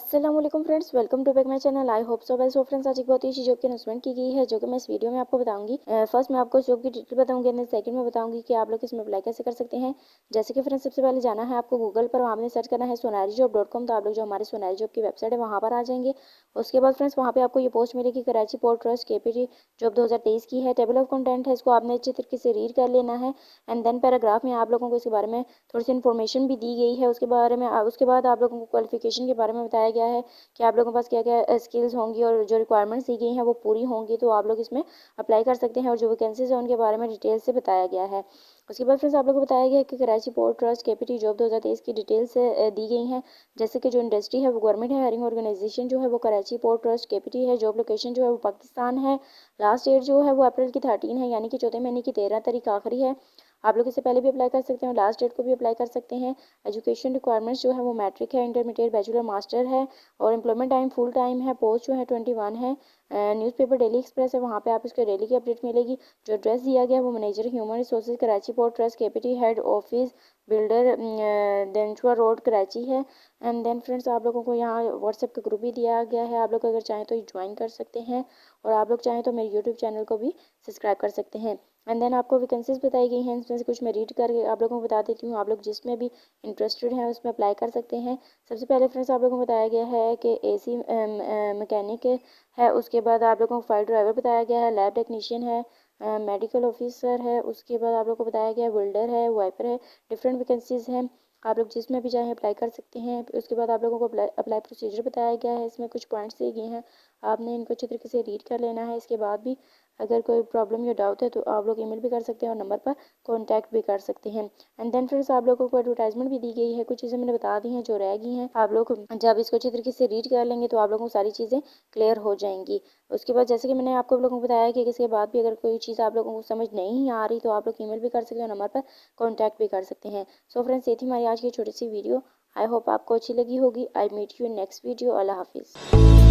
अस्सलाम वालेकुम friends, welcome to back my channel. I hope so well. So friends, आज एक बहुत ही अच्छी जॉब की अनाउंसमेंट की गई है जो कि मैं इस वीडियो में आपको बताऊंगी। फर्स्ट मैं आपको जॉब की डिटेल बताऊंगी एंड सेकंड में बताऊंगी कि आप लोग इसमें अप्लाई कैसे कर सकते हैं। जैसे कि फ्रेंड्स, सबसे पहले जाना है आपको गूगल पर, वहाँ आपने सर्च करना है sonarijob.com। तो आप लोग जो हमारे सोनारी जॉब की वेबसाइट है वहाँ पर आ जाएंगे। उसके बाद फ्रेंड्स वहाँ पे आपको ये पोस्ट मिलेगी, Karachi port trust KPT job 2023 की है। टेबल ऑफ कंटेंट है, इसको आपने अच्छे तरीके से रीड कर लेना है। एंड देन पैराग्राफ में आप लोगों को इसके बारे में थोड़ी सी इन्फॉर्मेशन भी दी गई है उसके बारे में। उसके बाद आप लोगों को क्वालिफिकेशन के बारे में बताया गया है कि आप लोगों के पास क्या क्या स्किल्स होंगी और जो रिक्वायरमेंट्स दी गई हैं वो पूरी होंगी तो आप लोग इसमें अप्लाई कर सकते हैं। और जो वैकेंसीज है उनके बारे में डिटेल से बताया गया है। उसके बाद फ्रेंड्स आप लोगों को बताया गया है कि Karachi port trust KPT job 2023 की डिटेल्स दी गई हैं। जैसे कि जो इंडस्ट्री है वो गवर्नमेंट है, हायरिंग ऑर्गेनाइजेशन जो है वो कराची पोर्ट ट्रस्ट केपीटी है, जॉब लोकेशन जो है वो पाकिस्तान है। लास्ट डेट जो है वो अप्रैल की 13 है, यानी कि चौथे महीने की 13 तारीख आखिरी है। आप लोग इससे पहले भी अप्लाई कर सकते हैं और लास्ट डेट को भी अप्लाई कर सकते हैं। एजुकेशन रिक्वायरमेंट्स जो है वो मैट्रिक है, इंटरमीडिएट, बैचलर, मास्टर है। और एम्प्लॉयमेंट टाइम फुल टाइम है। पोस्ट जो है 21 है। न्यूज़पेपर डेली एक्सप्रेस है, वहाँ पे आप इसको डेली की अपडेट मिलेगी। जो एड्रेस दिया गया है वो manager human resources Karachi port trust KPT head office builder देंचुआ रोड कराची है। एंड देन फ्रेंड्स आप लोगों को यहाँ व्हाट्सएप का ग्रुप भी दिया गया है, आप लोग अगर चाहें तो ज्वाइन कर सकते हैं। और आप लोग चाहें तो मेरे यूट्यूब चैनल को भी सब्सक्राइब कर सकते हैं। एंड देन आपको वैकेंसीज बताई गई हैं, इसमें से कुछ मैं रीड करके आप लोगों को बता देती हूँ। आप लोग जिसमें भी इंटरेस्टेड हैं उसमें अप्लाई कर सकते हैं। सबसे पहले फ्रेंड्स आप लोगों को बताया गया है कि एसी मैकेनिक है। उसके बाद आप लोगों को फायर ड्राइवर बताया गया है, लैब टेक्नीशियन है, मेडिकल ऑफिसर है। उसके बाद आप लोग को बताया गया है वेल्डर है, वाइपर है। डिफरेंट वैकेंसीज हैं, आप लोग जिसमें भी चाहें अप्लाई कर सकते हैं। उसके बाद आप लोगों को अप्लाई प्रोसीजर बताया गया है, इसमें कुछ पॉइंट्स दिए गए हैं, आपने इनको अच्छे तरीके से रीड कर लेना है। इसके बाद भी अगर कोई प्रॉब्लम या डाउट है तो आप लोग ईमेल भी कर सकते हैं और नंबर पर कॉन्टैक्ट भी कर सकते हैं। एंड देन फ्रेंड्स आप लोगों को एडवर्टाइजमेंट भी दी गई है, कुछ चीज़ें मैंने बता दी हैं जो रह गई हैं। आप लोग जब इसको अच्छी तरीके से रीड कर लेंगे तो आप लोगों को सारी चीज़ें क्लियर हो जाएंगी। उसके बाद जैसे कि मैंने आपको लोगों को बताया कि इसके बाद भी अगर कोई चीज़ आप लोगों को समझ नहीं आ रही तो आप लोग ईमेल भी कर सकते हैं, नंबर पर कॉन्टैक्ट भी कर सकते हैं। सो फ्रेंड्स, ये थी हमारी आज की छोटी सी वीडियो। आई होप आपको अच्छी लगी होगी। I meet you in next video. अल्लाह हाफिज़।